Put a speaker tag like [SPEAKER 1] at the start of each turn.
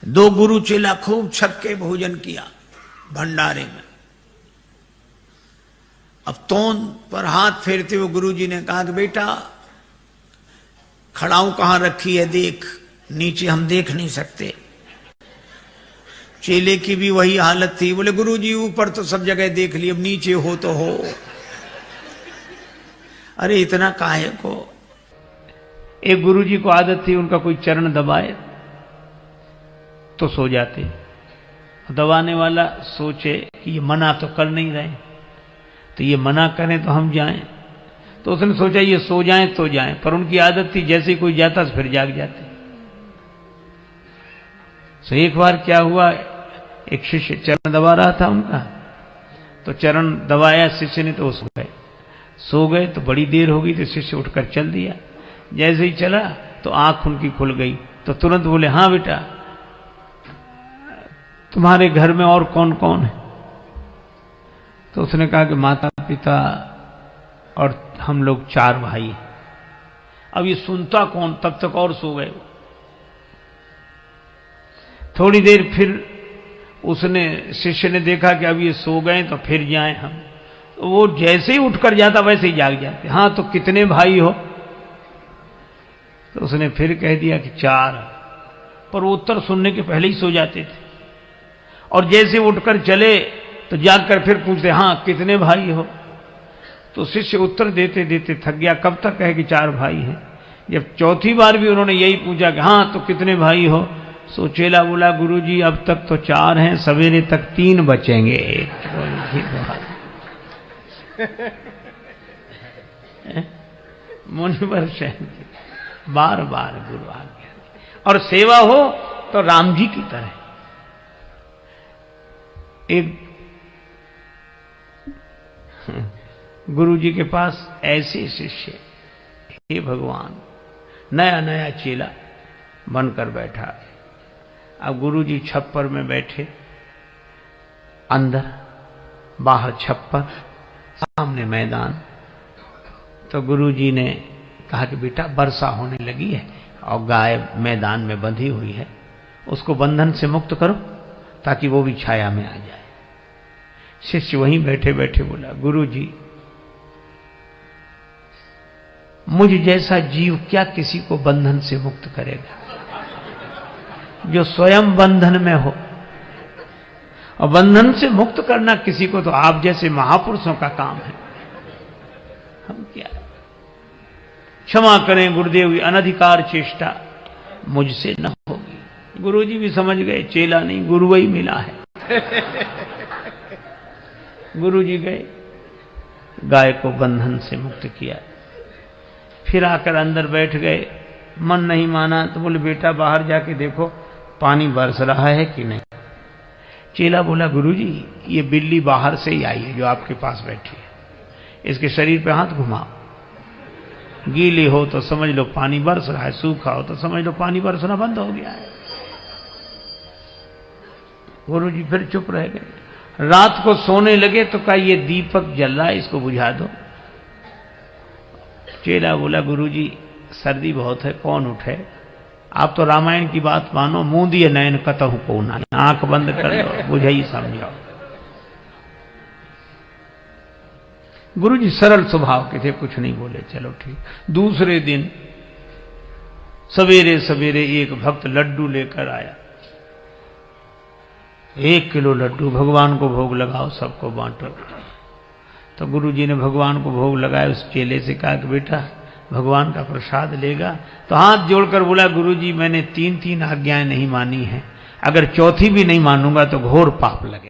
[SPEAKER 1] दो गुरु चेला खूब छक के भोजन किया भंडारे में। अब तोंद पर हाथ फेरते हुए गुरुजी ने कहा कि बेटा खड़ाऊ कहां रखी है देख, नीचे हम देख नहीं सकते। चेले की भी वही हालत थी, बोले गुरुजी ऊपर तो सब जगह देख ली, अब नीचे हो तो हो। अरे इतना काहे को। एक गुरुजी को आदत थी उनका कोई चरण दबाए तो सो जाते। दबाने वाला सोचे कि ये मना तो कर नहीं रहे, तो ये मना करें तो हम जाएं, तो उसने सोचा ये सो जाएं तो जाएं, पर उनकी आदत थी जैसे कोई जाता तो फिर जाग जाते। तो एक बार क्या हुआ, एक शिष्य चरण दबा रहा था उनका, तो चरण दबाया शिष्य ने तो वो सो गए। तो बड़ी देर हो गई तो शिष्य उठकर चल दिया। जैसे ही चला तो आंख उनकी खुल गई, तो तुरंत बोले हाँ बेटा तुम्हारे घर में और कौन कौन है। तो उसने कहा कि माता पिता और हम लोग 4 भाई हैं। अब ये सुनता कौन, तब तक और सो गए। थोड़ी देर फिर उसने शिष्य ने देखा कि अब ये सो गए तो फिर जाएं हम, तो वो जैसे ही उठकर जाता वैसे ही जाग जाते। हाँ तो कितने भाई हो, तो उसने फिर कह दिया कि 4, पर वो उत्तर सुनने के पहले ही सो जाते थे। और जैसे उठकर चले तो जागकर फिर पूछते हाँ कितने भाई हो। तो शिष्य उत्तर देते देते थक गया, कब तक कहे कि 4 भाई हैं। जब चौथी बार भी उन्होंने यही पूछा कि हाँ तो कितने भाई हो, सो चेला बोला गुरुजी अब तक तो 4 हैं, सवेरे तक 3 बचेंगे। मुनिवर शयन बार बार गुरु आज्ञा, और सेवा हो तो राम जी की तरह। एक गुरु जी के पास ऐसे शिष्य, हे भगवान, नया नया चेला बनकर बैठा। अब गुरु जी छप्पर में बैठे, अंदर बाहर छप्पर, सामने मैदान। तो गुरु जी ने कहा कि बेटा वर्षा होने लगी है और गाय मैदान में बंधी हुई है, उसको बंधन से मुक्त करो ताकि वो भी छाया में आ जाए। शिष्य वहीं बैठे बैठे बोला गुरु जी मुझ जैसा जीव क्या किसी को बंधन से मुक्त करेगा, जो स्वयं बंधन में हो। और बंधन से मुक्त करना किसी को तो आप जैसे महापुरुषों का काम है, हम क्या। क्षमा करें गुरुदेव, अनधिकार चेष्टा मुझसे न होगी। गुरुजी भी समझ गए चेला नहीं गुरु ही मिला है। गुरुजी गए, गाय को बंधन से मुक्त किया, फिर आकर अंदर बैठ गए। मन नहीं माना तो बोले बेटा बाहर जाके देखो पानी बरस रहा है कि नहीं। चेला बोला गुरुजी ये बिल्ली बाहर से ही आई है जो आपके पास बैठी है, इसके शरीर पे हाथ घुमाओ, गीली हो तो समझ लो पानी बरस रहा है, सूखा हो तो समझ लो पानी बरसना बंद हो गया है। गुरुजी फिर चुप रह गए। रात को सोने लगे तो कहा ये दीपक जल रहा है, इसको बुझा दो। चेला बोला गुरुजी सर्दी बहुत है, कौन उठे। आप तो रामायण की बात मानो, मुंह दिए नयन कतहु को ना, आंख बंद कर लो, बुझे ही समझाओ। गुरुजी सरल स्वभाव के थे, कुछ नहीं बोले, चलो ठीक। दूसरे दिन सवेरे सवेरे एक भक्त लड्डू लेकर आया। 1 किलो लड्डू, भगवान को भोग लगाओ, सबको बांटो। तो गुरुजी ने भगवान को भोग लगाया। उस चेले से कहा कि बेटा भगवान का प्रसाद लेगा। तो हाथ जोड़कर बोला गुरुजी मैंने 3 आज्ञाएं नहीं मानी हैं, अगर चौथी भी नहीं मानूंगा तो घोर पाप लगे।